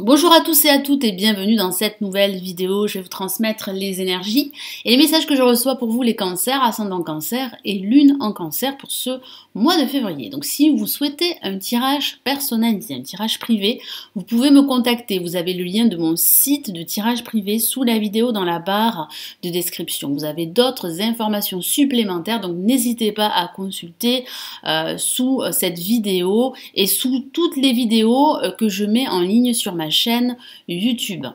Bonjour à tous et à toutes et bienvenue dans cette nouvelle vidéo. Je vais vous transmettre les énergies et les messages que je reçois pour vous les cancers, ascendant cancer et lune en cancer pour ce mois de février. Donc si vous souhaitez un tirage personnalisé, un tirage privé, vous pouvez me contacter. Vous avez le lien de mon site de tirage privé sous la vidéo dans la barre de description. Vous avez d'autres informations supplémentaires, donc n'hésitez pas à consulter sous cette vidéo et sous toutes les vidéos que je mets en ligne sur ma chaîne YouTube.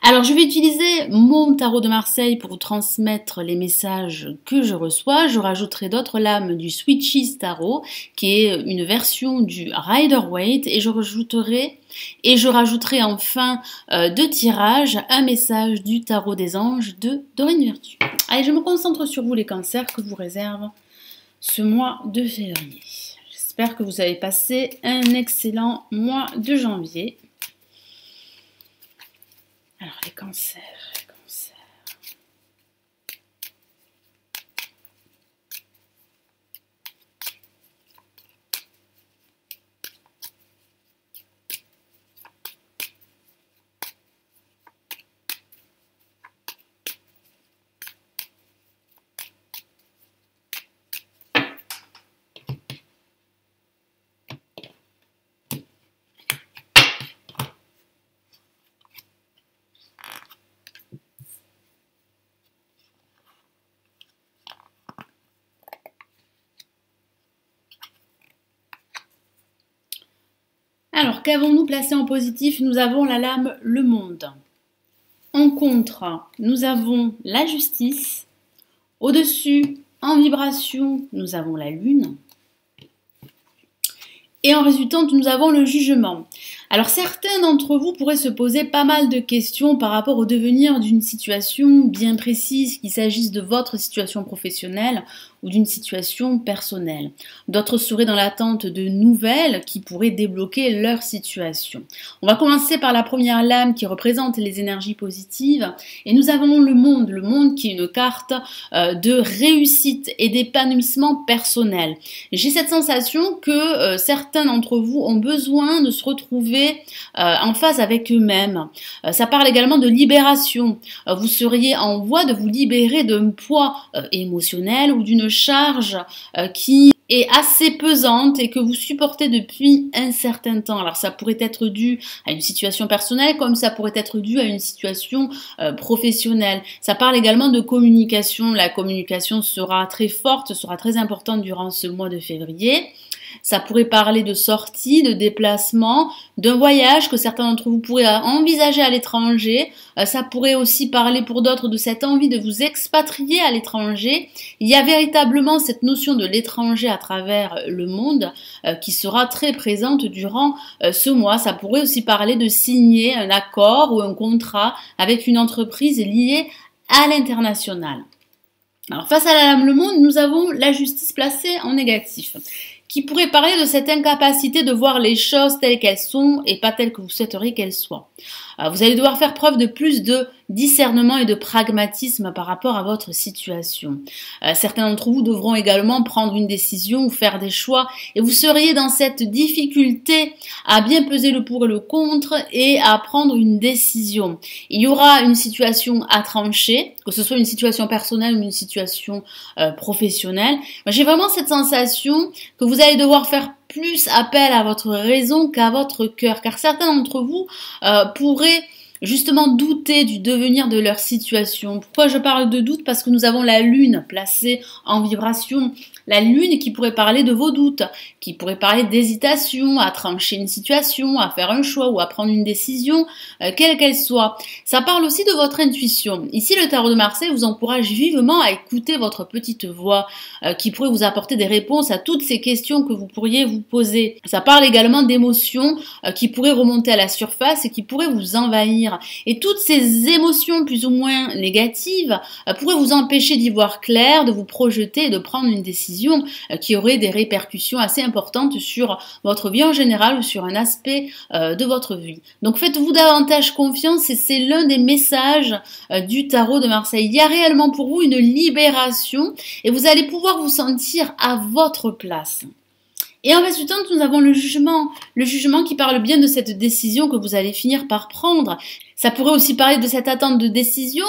Alors je vais utiliser mon tarot de Marseille pour vous transmettre les messages que je reçois. Je rajouterai d'autres lames du Switches Tarot qui est une version du Rider-Waite et je rajouterai en fin de tirage un message du tarot des anges de Dorine Virtue. Allez, je me concentre sur vous les cancers que vous réserve ce mois de février. J'espère que vous avez passé un excellent mois de janvier. Alors, les cancers. Alors, qu'avons-nous placé en positif? Nous avons la lame Le Monde. En contre, nous avons la Justice. Au-dessus, en vibration, nous avons la Lune. Et en résultante, nous avons le Jugement. Alors certains d'entre vous pourraient se poser pas mal de questions par rapport au devenir d'une situation bien précise, qu'il s'agisse de votre situation professionnelle ou d'une situation personnelle. D'autres seraient dans l'attente de nouvelles qui pourraient débloquer leur situation. On va commencer par la première lame qui représente les énergies positives et nous avons le monde qui est une carte de réussite et d'épanouissement personnel. J'ai cette sensation que certains d'entre vous ont besoin de se retrouver en phase avec eux-mêmes. Ça parle également de libération. Vous seriez en voie de vous libérer d'un poids émotionnel ou d'une charge qui est assez pesante et que vous supportez depuis un certain temps. Alors ça pourrait être dû à une situation personnelle comme ça pourrait être dû à une situation professionnelle. Ça parle également de communication. La communication sera très forte, sera très importante durant ce mois de février. Ça pourrait parler de sortie, de déplacement, d'un voyage que certains d'entre vous pourraient envisager à l'étranger. Ça pourrait aussi parler pour d'autres de cette envie de vous expatrier à l'étranger. Il y a véritablement cette notion de l'étranger à travers le monde qui sera très présente durant ce mois. Ça pourrait aussi parler de signer un accord ou un contrat avec une entreprise liée à l'international. Alors face à la lame Le Monde, nous avons la Justice placée en négatif, qui pourrait parler de cette incapacité de voir les choses telles qu'elles sont et pas telles que vous souhaiteriez qu'elles soient. Vous allez devoir faire preuve de plus de discernement et de pragmatisme par rapport à votre situation. Certains d'entre vous devront également prendre une décision ou faire des choix et vous seriez dans cette difficulté à bien peser le pour et le contre et à prendre une décision. Il y aura une situation à trancher, que ce soit une situation personnelle ou une situation professionnelle. J'ai vraiment cette sensation que vous allez devoir faire plus appel à votre raison qu'à votre cœur, car certains d'entre vous pourraient justement douter du devenir de leur situation. Pourquoi je parle de doute? Parce que nous avons la Lune placée en vibration. La Lune qui pourrait parler de vos doutes, qui pourrait parler d'hésitation, à trancher une situation, à faire un choix ou à prendre une décision, quelle qu'elle soit. Ça parle aussi de votre intuition. Ici, le tarot de Marseille vous encourage vivement à écouter votre petite voix qui pourrait vous apporter des réponses à toutes ces questions que vous pourriez vous poser. Ça parle également d'émotions qui pourraient remonter à la surface et qui pourraient vous envahir. Et toutes ces émotions plus ou moins négatives pourraient vous empêcher d'y voir clair, de vous projeter et de prendre une décision qui aurait des répercussions assez importantes sur votre vie en général ou sur un aspect de votre vie. Donc faites-vous davantage confiance et c'est l'un des messages du tarot de Marseille. Il y a réellement pour vous une libération et vous allez pouvoir vous sentir à votre place. Et en résultant, nous avons le jugement qui parle bien de cette décision que vous allez finir par prendre. Ça pourrait aussi parler de cette attente de décision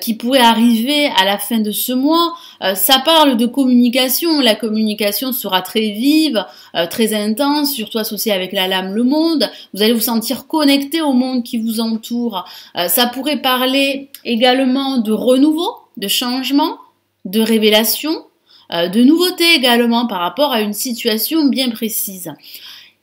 qui pourrait arriver à la fin de ce mois. Ça parle de communication. La communication sera très vive, très intense, surtout associée avec la lame le monde. Vous allez vous sentir connecté au monde qui vous entoure. Ça pourrait parler également de renouveau, de changement, de révélation. De nouveautés également par rapport à une situation bien précise.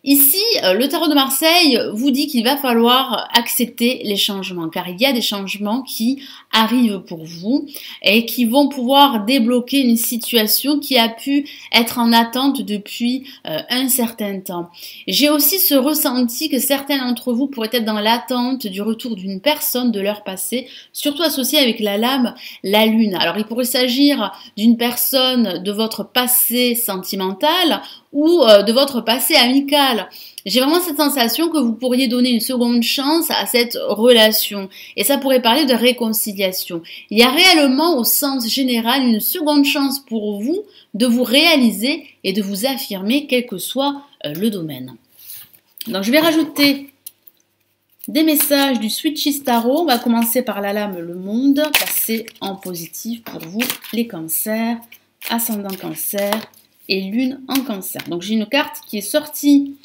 Ici, le tarot de Marseille vous dit qu'il va falloir accepter les changements, car il y a des changements qui arrivent pour vous et qui vont pouvoir débloquer une situation qui a pu être en attente depuis un certain temps. J'ai aussi ce ressenti que certains d'entre vous pourraient être dans l'attente du retour d'une personne de leur passé, surtout associée avec la lame, la lune. Alors il pourrait s'agir d'une personne de votre passé sentimental ou de votre passé amical. J'ai vraiment cette sensation que vous pourriez donner une seconde chance à cette relation. Et ça pourrait parler de réconciliation. Il y a réellement, au sens général, une seconde chance pour vous de vous réaliser et de vous affirmer, quel que soit le domaine. Donc je vais rajouter des messages du Switchist Tarot. On va commencer par la lame Le Monde, placée en positif pour vous, les cancers, ascendant cancer et lune en cancer. Donc j'ai une carte qui est sortie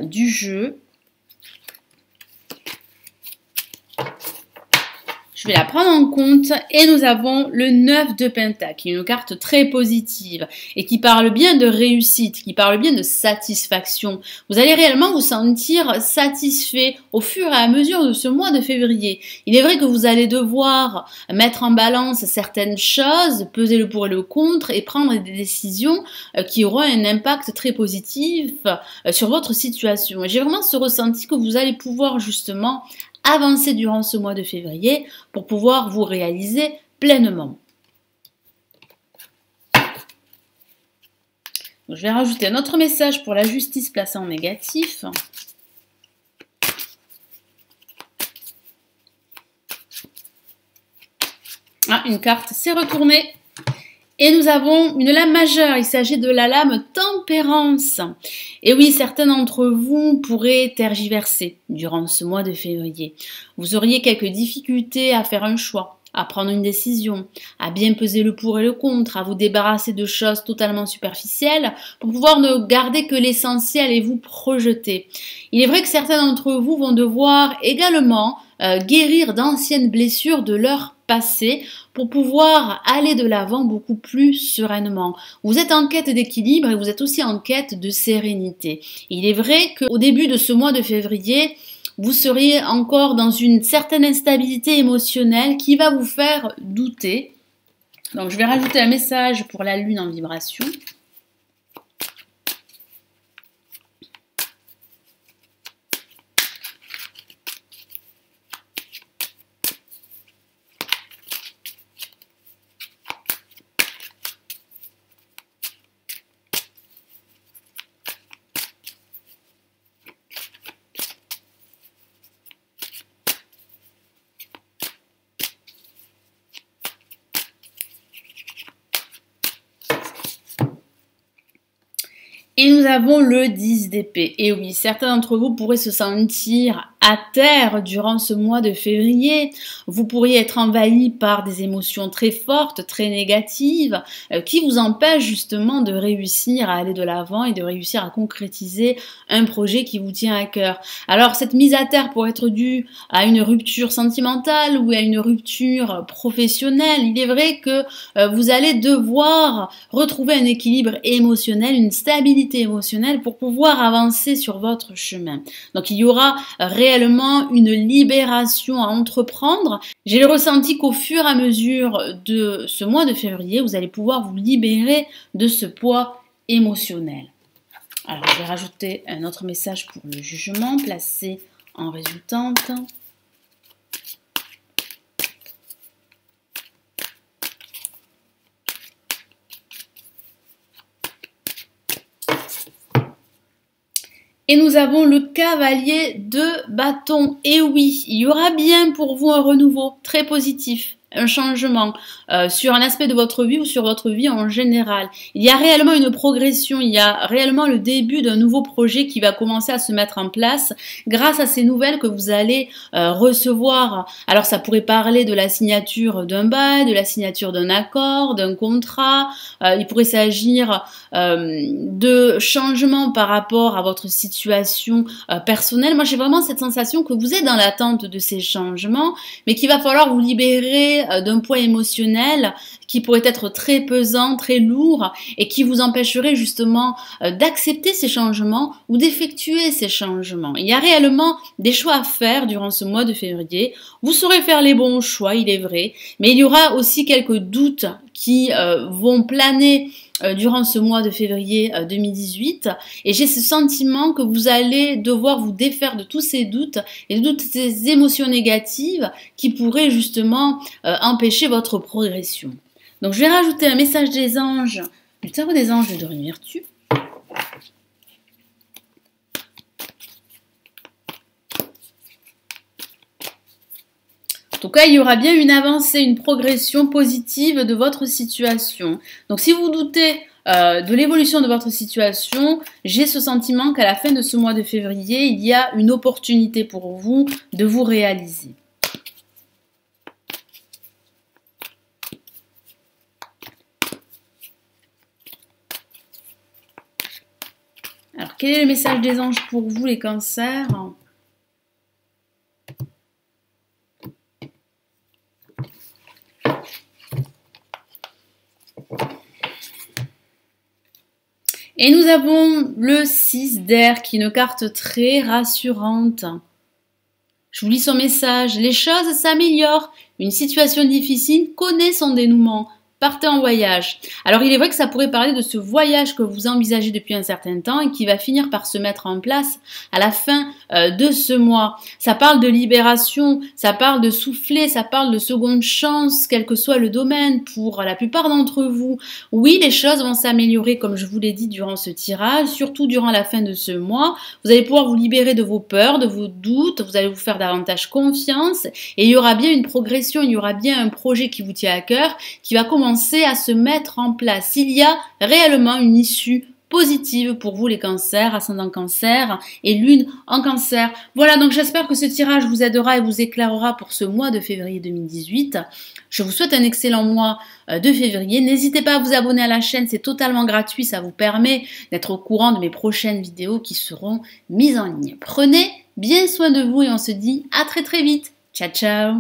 du jeu. Je vais la prendre en compte et nous avons le 9 de Pentacle, qui est une carte très positive et qui parle bien de réussite, qui parle bien de satisfaction. Vous allez réellement vous sentir satisfait au fur et à mesure de ce mois de février. Il est vrai que vous allez devoir mettre en balance certaines choses, peser le pour et le contre et prendre des décisions qui auront un impact très positif sur votre situation. J'ai vraiment ce ressenti que vous allez pouvoir justement avancer durant ce mois de février pour pouvoir vous réaliser pleinement. Donc, je vais rajouter un autre message pour la justice placée en négatif. Ah, une carte s'est retournée. Et nous avons une lame majeure, il s'agit de la lame Tempérance. Et oui, certains d'entre vous pourraient tergiverser durant ce mois de février. Vous auriez quelques difficultés à faire un choix, à prendre une décision, à bien peser le pour et le contre, à vous débarrasser de choses totalement superficielles pour pouvoir ne garder que l'essentiel et vous projeter. Il est vrai que certains d'entre vous vont devoir également guérir d'anciennes blessures de leur passé pour pouvoir aller de l'avant beaucoup plus sereinement. Vous êtes en quête d'équilibre et vous êtes aussi en quête de sérénité. Il est vrai qu'au début de ce mois de février, vous seriez encore dans une certaine instabilité émotionnelle qui va vous faire douter. Donc je vais rajouter un message pour la lune en vibration. Et nous avons le 10 d'épée. Et oui, certains d'entre vous pourraient se sentir à terre durant ce mois de février. Vous pourriez être envahi par des émotions très fortes, très négatives, qui vous empêchent justement de réussir à aller de l'avant et de réussir à concrétiser un projet qui vous tient à cœur. Alors cette mise à terre pourrait être due à une rupture sentimentale ou à une rupture professionnelle. Il est vrai que vous allez devoir retrouver un équilibre émotionnel, une stabilité émotionnelle pour pouvoir avancer sur votre chemin. Donc il y aura réellement une libération à entreprendre. J'ai le ressenti qu'au fur et à mesure de ce mois de février, vous allez pouvoir vous libérer de ce poids émotionnel. Alors je vais rajouter un autre message pour le jugement placé en résultante. Et nous avons le cavalier de bâton. Et oui, il y aura bien pour vous un renouveau très positif, un changement sur un aspect de votre vie ou sur votre vie en général. Il y a réellement une progression, il y a réellement le début d'un nouveau projet qui va commencer à se mettre en place grâce à ces nouvelles que vous allez recevoir. Alors ça pourrait parler de la signature d'un bail, de la signature d'un accord, d'un contrat, il pourrait s'agir de changements par rapport à votre situation personnelle. Moi j'ai vraiment cette sensation que vous êtes dans l'attente de ces changements, mais qu'il va falloir vous libérer d'un poids émotionnel qui pourrait être très pesant, très lourd et qui vous empêcherait justement d'accepter ces changements ou d'effectuer ces changements. Il y a réellement des choix à faire durant ce mois de février. Vous saurez faire les bons choix, il est vrai, mais il y aura aussi quelques doutes qui vont planer durant ce mois de février 2018 et j'ai ce sentiment que vous allez devoir vous défaire de tous ces doutes et de toutes ces émotions négatives qui pourraient justement empêcher votre progression. Donc je vais rajouter un message des anges, du tarot des anges de Dorine Virtue. En tout cas, il y aura bien une avancée, une progression positive de votre situation. Donc si vous doutez de l'évolution de votre situation, j'ai ce sentiment qu'à la fin de ce mois de février, il y a une opportunité pour vous de vous réaliser. Alors, quel est le message des anges pour vous, les cancers ? Et nous avons le 6 d'air qui est une carte très rassurante. Je vous lis son message. Les choses s'améliorent. Une situation difficile connaît son dénouement. Partez en voyage. Alors il est vrai que ça pourrait parler de ce voyage que vous envisagez depuis un certain temps et qui va finir par se mettre en place à la fin de ce mois. Ça parle de libération, ça parle de souffler, ça parle de seconde chance, quel que soit le domaine pour la plupart d'entre vous. Oui, les choses vont s'améliorer comme je vous l'ai dit durant ce tirage, surtout durant la fin de ce mois. Vous allez pouvoir vous libérer de vos peurs, de vos doutes, vous allez vous faire davantage confiance et il y aura bien une progression, il y aura bien un projet qui vous tient à cœur, qui va commencer à se mettre en place. Il y a réellement une issue positive pour vous les cancers, ascendant cancer et lune en cancer. Voilà, donc j'espère que ce tirage vous aidera et vous éclairera pour ce mois de février 2018. Je vous souhaite un excellent mois de février. N'hésitez pas à vous abonner à la chaîne, c'est totalement gratuit, ça vous permet d'être au courant de mes prochaines vidéos qui seront mises en ligne. Prenez bien soin de vous et on se dit à très très vite. Ciao ciao.